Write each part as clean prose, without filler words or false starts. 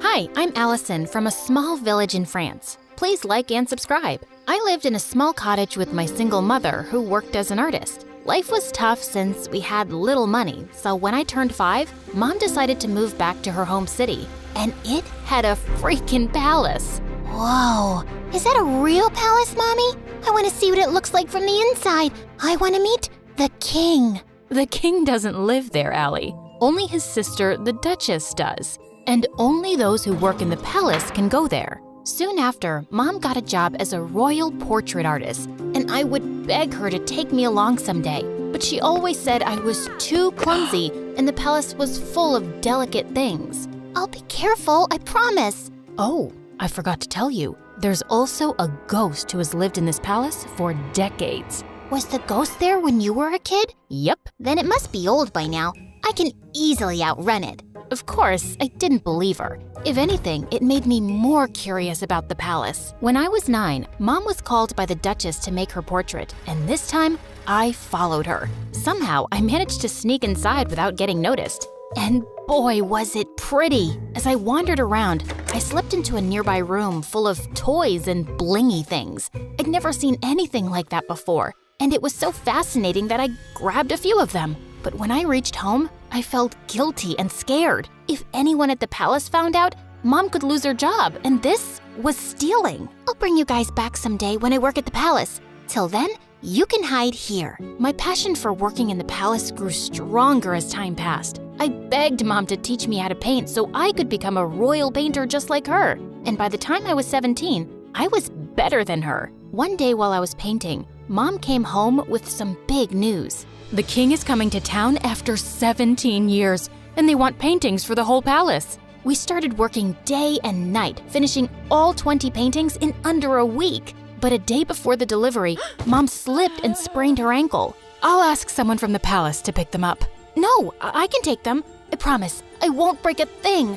Hi, I'm Allison from a small village in France. Please like and subscribe. I lived in a small cottage with my single mother who worked as an artist. Life was tough since we had little money, so when I turned 5, Mom decided to move back to her home city, and it had a freaking palace. Whoa, is that a real palace, Mommy? I want to see what it looks like from the inside. I want to meet the king. The king doesn't live there, Allie. Only his sister, the Duchess, does. And only those who work in the palace can go there. Soon after, Mom got a job as a royal portrait artist, and I would beg her to take me along someday. But she always said I was too clumsy and the palace was full of delicate things. I'll be careful, I promise. Oh, I forgot to tell you, there's also a ghost who has lived in this palace for decades. Was the ghost there when you were a kid? Yep. Then it must be old by now. I can easily outrun it. Of course, I didn't believe her. If anything, it made me more curious about the palace. When I was 9, Mom was called by the Duchess to make her portrait, and this time, I followed her. Somehow, I managed to sneak inside without getting noticed. And boy, was it pretty! As I wandered around, I slipped into a nearby room full of toys and blingy things. I'd never seen anything like that before, and it was so fascinating that I grabbed a few of them. But when I reached home, I felt guilty and scared. If anyone at the palace found out, Mom could lose her job, and this was stealing. I'll bring you guys back someday when I work at the palace. Till then, you can hide here. My passion for working in the palace grew stronger as time passed. I begged Mom to teach me how to paint so I could become a royal painter just like her. And by the time I was 17, I was better than her. One day while I was painting, Mom came home with some big news. The king is coming to town after 17 years, and they want paintings for the whole palace. We started working day and night, finishing all 20 paintings in under a week. But a day before the delivery, Mom slipped and sprained her ankle. I'll ask someone from the palace to pick them up. No, I can take them. I promise, I won't break a thing.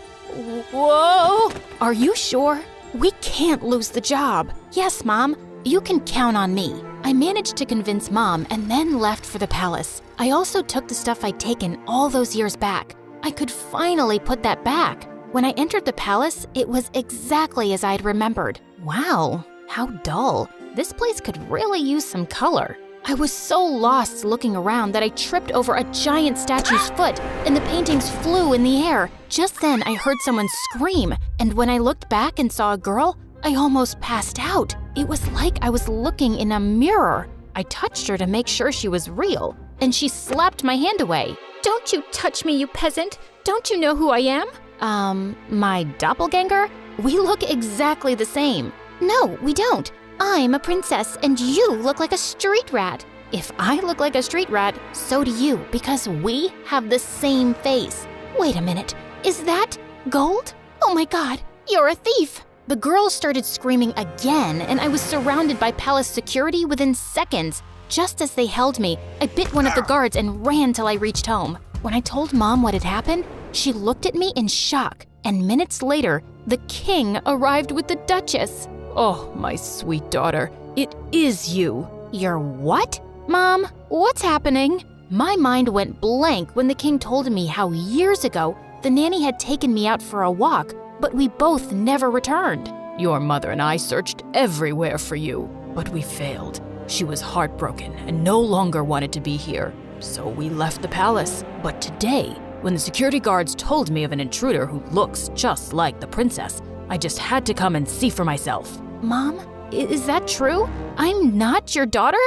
Whoa! Are you sure? We can't lose the job. Yes, Mom, you can count on me. I managed to convince Mom and then left for the palace. I also took the stuff I'd taken all those years back. I could finally put that back. When I entered the palace, it was exactly as I'd remembered. Wow, how dull. This place could really use some color. I was so lost looking around that I tripped over a giant statue's foot and the paintings flew in the air. Just then, I heard someone scream, and when I looked back and saw a girl, I almost passed out. It was like I was looking in a mirror. I touched her to make sure she was real, and she slapped my hand away. Don't you touch me, you peasant! Don't you know who I am? My doppelganger? We look exactly the same. No, we don't. I'm a princess, and you look like a street rat. If I look like a street rat, so do you, because we have the same face. Wait a minute, is that gold? Oh my God, you're a thief! The girl started screaming again, and I was surrounded by palace security within seconds. Just as they held me, I bit one of the guards and ran till I reached home. When I told Mom what had happened, she looked at me in shock, and minutes later, the king arrived with the Duchess. Oh, my sweet daughter, it is you. You're what? Mom, what's happening? My mind went blank when the king told me how years ago, the nanny had taken me out for a walk, but we both never returned. Your mother and I searched everywhere for you, but we failed. She was heartbroken and no longer wanted to be here, so we left the palace. But today, when the security guards told me of an intruder who looks just like the princess, I just had to come and see for myself. Mom, is that true? I'm not your daughter?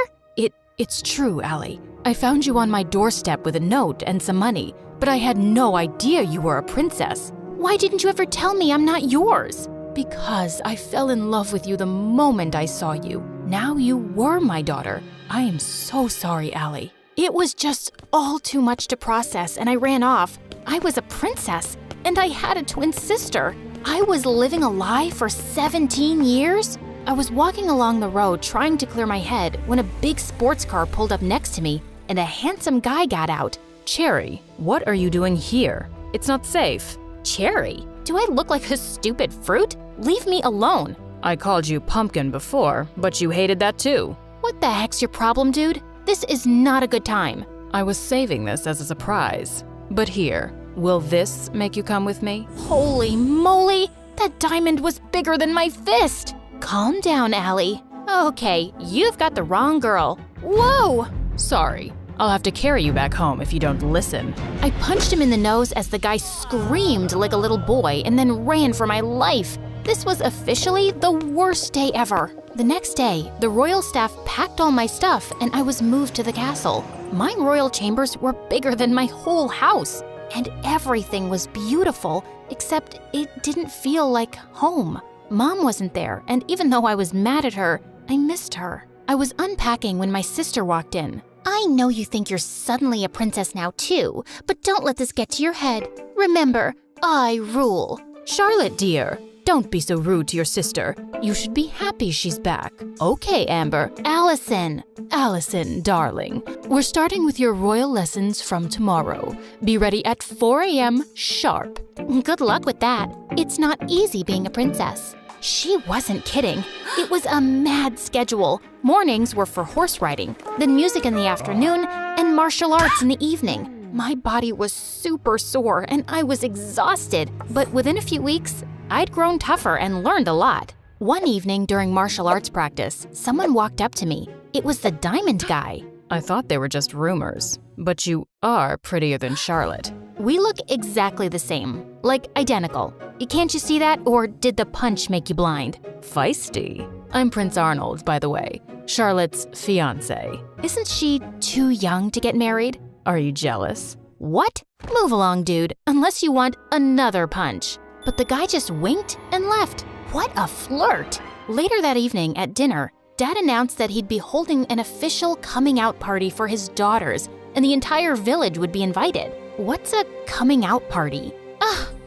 It's true, Allie. I found you on my doorstep with a note and some money, but I had no idea you were a princess. Why didn't you ever tell me I'm not yours? Because I fell in love with you the moment I saw you. Now you were my daughter. I am so sorry, Allie. It was just all too much to process, and I ran off. I was a princess, and I had a twin sister. I was living a lie for 17 years? I was walking along the road trying to clear my head when a big sports car pulled up next to me, and a handsome guy got out. Cherry, what are you doing here? It's not safe. Cherry? Do I look like a stupid fruit? Leave me alone. I called you pumpkin before, but you hated that too. What the heck's your problem, dude? This is not a good time. I was saving this as a surprise. But here, Will this make you come with me? Holy moly! That diamond was bigger than my fist! Calm down, Allie. Okay, you've got the wrong girl. Whoa! Sorry. I'll have to carry you back home if you don't listen. I punched him in the nose as the guy screamed like a little boy and then ran for my life. This was officially the worst day ever. The next day, the royal staff packed all my stuff and I was moved to the castle. My royal chambers were bigger than my whole house, and everything was beautiful, except it didn't feel like home. Mom wasn't there, and even though I was mad at her, I missed her. I was unpacking when my sister walked in. I know you think you're suddenly a princess now too, but don't let this get to your head. Remember, I rule. Charlotte, dear, don't be so rude to your sister. You should be happy she's back. Okay, Amber. Allison. Allison, darling, we're starting with your royal lessons from tomorrow. Be ready at 4 a.m. sharp. Good luck with that. It's not easy being a princess. She wasn't kidding. It was a mad schedule. Mornings were for horse riding, then music in the afternoon, and martial arts in the evening. My body was super sore and I was exhausted, but within a few weeks, I'd grown tougher and learned a lot. One evening during martial arts practice, someone walked up to me. It was the diamond guy. I thought they were just rumors, but you are prettier than Charlotte. We look exactly the same, like identical. Can't you see that, or did the punch make you blind? Feisty. I'm Prince Arnold, by the way, Charlotte's fiancé. Isn't she too young to get married? Are you jealous? What? Move along, dude, unless you want another punch. But the guy just winked and left. What a flirt! Later that evening at dinner, Dad announced that he'd be holding an official coming out party for his daughters, and the entire village would be invited. What's a coming out party?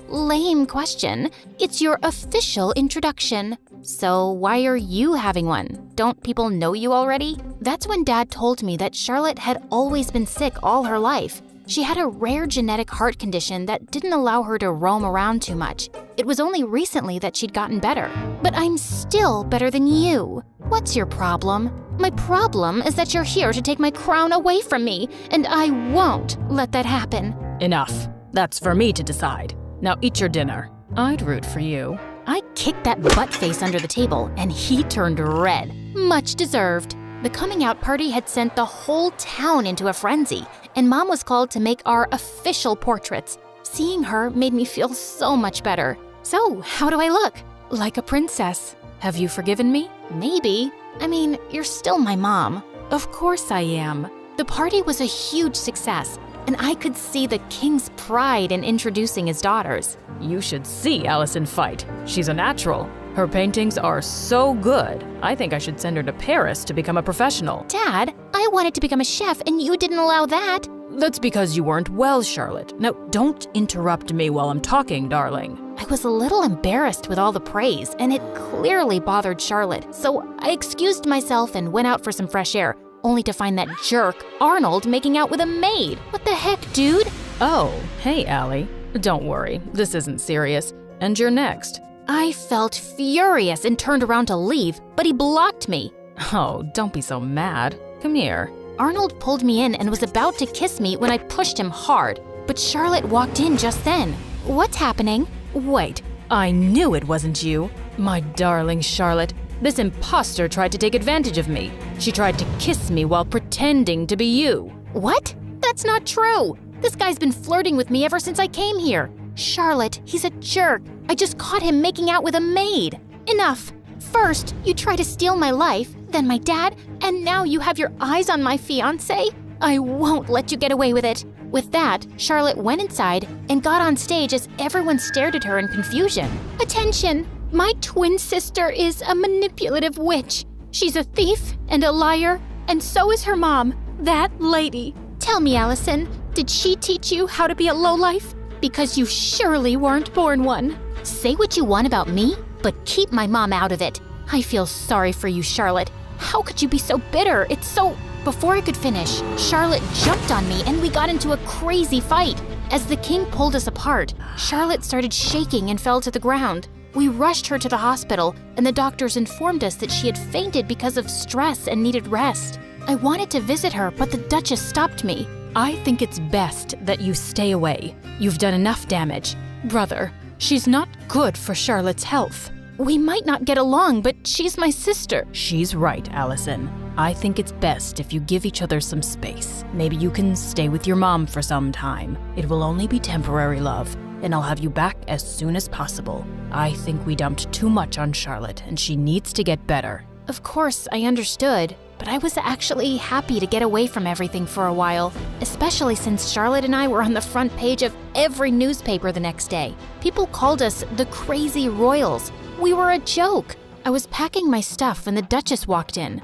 Lame question. It's your official introduction. So why are you having one? Don't people know you already? That's when Dad told me that Charlotte had always been sick all her life. She had a rare genetic heart condition that didn't allow her to roam around too much. It was only recently that she'd gotten better. But I'm still better than you. What's your problem? My problem is that you're here to take my crown away from me, and I won't let that happen. Enough. That's for me to decide. Now eat your dinner. I'd root for you. I kicked that butt face under the table, and he turned red. Much deserved. The coming out party had sent the whole town into a frenzy, and Mom was called to make our official portraits. Seeing her made me feel so much better. So, how do I look? Like a princess. Have you forgiven me? Maybe. I mean, you're still my mom. Of course I am. The party was a huge success, and I could see the king's pride in introducing his daughters. You should see Allison fight. She's a natural. Her paintings are so good. I think I should send her to Paris to become a professional. Dad, I wanted to become a chef and you didn't allow that. That's because you weren't well, Charlotte. Now, don't interrupt me while I'm talking, darling. I was a little embarrassed with all the praise, and it clearly bothered Charlotte. So I excused myself and went out for some fresh air, only to find that jerk, Arnold, making out with a maid. What the heck, dude? Oh, hey, Allie. Don't worry, this isn't serious. And you're next. I felt furious and turned around to leave, but he blocked me. Oh, don't be so mad. Come here. Arnold pulled me in and was about to kiss me when I pushed him hard, but Charlotte walked in just then. What's happening? Wait, I knew it wasn't you. My darling Charlotte, this imposter tried to take advantage of me. She tried to kiss me while pretending to be you. What? That's not true. This guy's been flirting with me ever since I came here. Charlotte, he's a jerk. I just caught him making out with a maid. Enough. First, you try to steal my life, then my dad, and now you have your eyes on my fiancé? I won't let you get away with it. With that, Charlotte went inside and got on stage as everyone stared at her in confusion. Attention! My twin sister is a manipulative witch. She's a thief and a liar, and so is her mom, that lady. Tell me, Allison, did she teach you how to be a lowlife? Because you surely weren't born one. Say what you want about me, but keep my mom out of it. I feel sorry for you, Charlotte. How could you be so bitter? It's so... Before I could finish, Charlotte jumped on me and we got into a crazy fight. As the king pulled us apart, Charlotte started shaking and fell to the ground. We rushed her to the hospital, and the doctors informed us that she had fainted because of stress and needed rest. I wanted to visit her, but the Duchess stopped me. I think it's best that you stay away. You've done enough damage. Brother, she's not good for Charlotte's health. We might not get along, but she's my sister. She's right, Allison. I think it's best if you give each other some space. Maybe you can stay with your mom for some time. It will only be temporary, love, and I'll have you back as soon as possible. I think we dumped too much on Charlotte, and she needs to get better. Of course, I understood, but I was actually happy to get away from everything for a while, especially since Charlotte and I were on the front page of every newspaper the next day. People called us the Crazy Royals. We were a joke. I was packing my stuff when the Duchess walked in.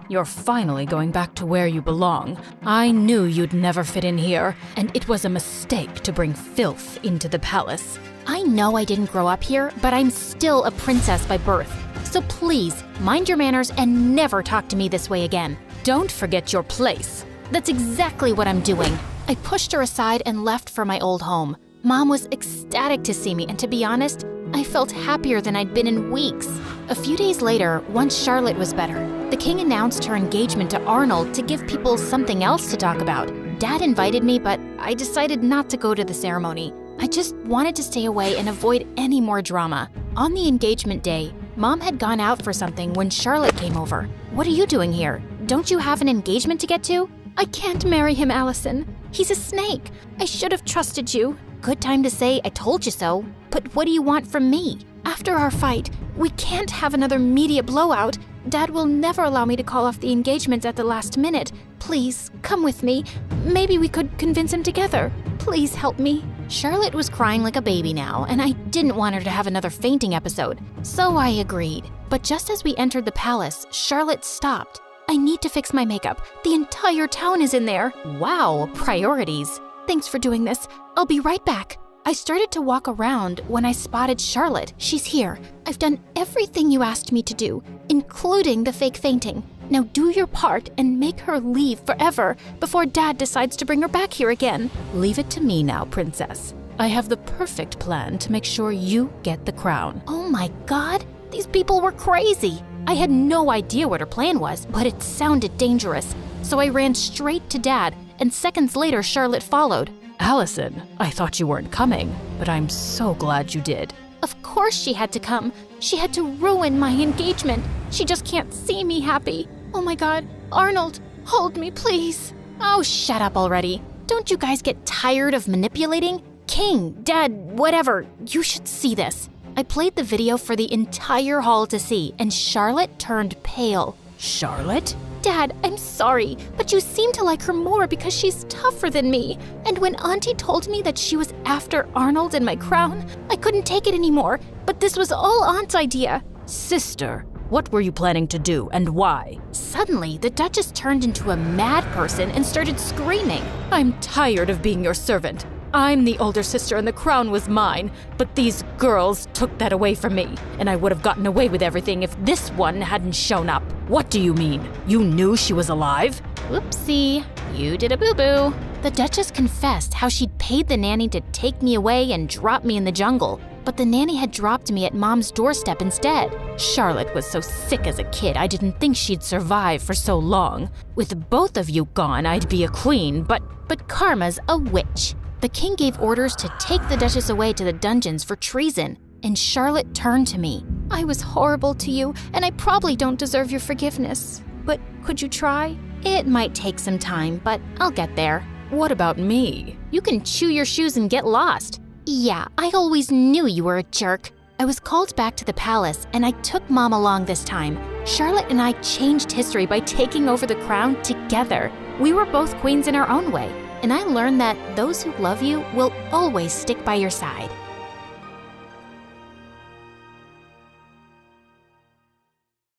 You're finally going back to where you belong. I knew you'd never fit in here, and it was a mistake to bring filth into the palace. I know I didn't grow up here, but I'm still a princess by birth. So please, mind your manners and never talk to me this way again. Don't forget your place. That's exactly what I'm doing. I pushed her aside and left for my old home. Mom was ecstatic to see me, and to be honest, I felt happier than I'd been in weeks. A few days later, once Charlotte was better, the king announced her engagement to Arnold to give people something else to talk about. Dad invited me, but I decided not to go to the ceremony. I just wanted to stay away and avoid any more drama. On the engagement day, Mom had gone out for something when Charlotte came over. What are you doing here? Don't you have an engagement to get to? I can't marry him, Allison. He's a snake. I should have trusted you. Good time to say I told you so. But what do you want from me? After our fight, we can't have another media blowout. Dad will never allow me to call off the engagements at the last minute. Please, come with me. Maybe we could convince him together. Please help me. Charlotte was crying like a baby now, and I didn't want her to have another fainting episode. So I agreed. But just as we entered the palace, Charlotte stopped. I need to fix my makeup. The entire town is in there. Wow, priorities. Thanks for doing this. I'll be right back. I started to walk around when I spotted Charlotte. She's here. I've done everything you asked me to do, including the fake fainting. Now do your part and make her leave forever before Dad decides to bring her back here again. Leave it to me now, Princess. I have the perfect plan to make sure you get the crown. Oh my God, these people were crazy. I had no idea what her plan was, but it sounded dangerous. So I ran straight to Dad, and seconds later Charlotte followed. Allison, I thought you weren't coming, but I'm so glad you did. Of course she had to come. She had to ruin my engagement. She just can't see me happy. Oh my God, Arnold, hold me, please. Oh, shut up already. Don't you guys get tired of manipulating? King, Dad, whatever, you should see this. I played the video for the entire hall to see, and Charlotte turned pale. Charlotte? Dad, I'm sorry, but you seem to like her more because she's tougher than me. And when Auntie told me that she was after Arnold and my crown, I couldn't take it anymore. But this was all Aunt's idea. Sister, what were you planning to do and why? Suddenly, the Duchess turned into a mad person and started screaming. I'm tired of being your servant. I'm the older sister and the crown was mine, but these girls took that away from me, and I would have gotten away with everything if this one hadn't shown up. What do you mean? You knew she was alive? Whoopsie, you did a boo-boo. The Duchess confessed how she'd paid the nanny to take me away and drop me in the jungle, but the nanny had dropped me at Mom's doorstep instead. Charlotte was so sick as a kid, I didn't think she'd survive for so long. With both of you gone, I'd be a queen, but Karma's a witch. The king gave orders to take the Duchess away to the dungeons for treason, and Charlotte turned to me. I was horrible to you, and I probably don't deserve your forgiveness. But could you try? It might take some time, but I'll get there. What about me? You can chew your shoes and get lost. Yeah, I always knew you were a jerk. I was called back to the palace, and I took Mom along this time. Charlotte and I changed history by taking over the crown together. We were both queens in our own way. And I learned that those who love you will always stick by your side.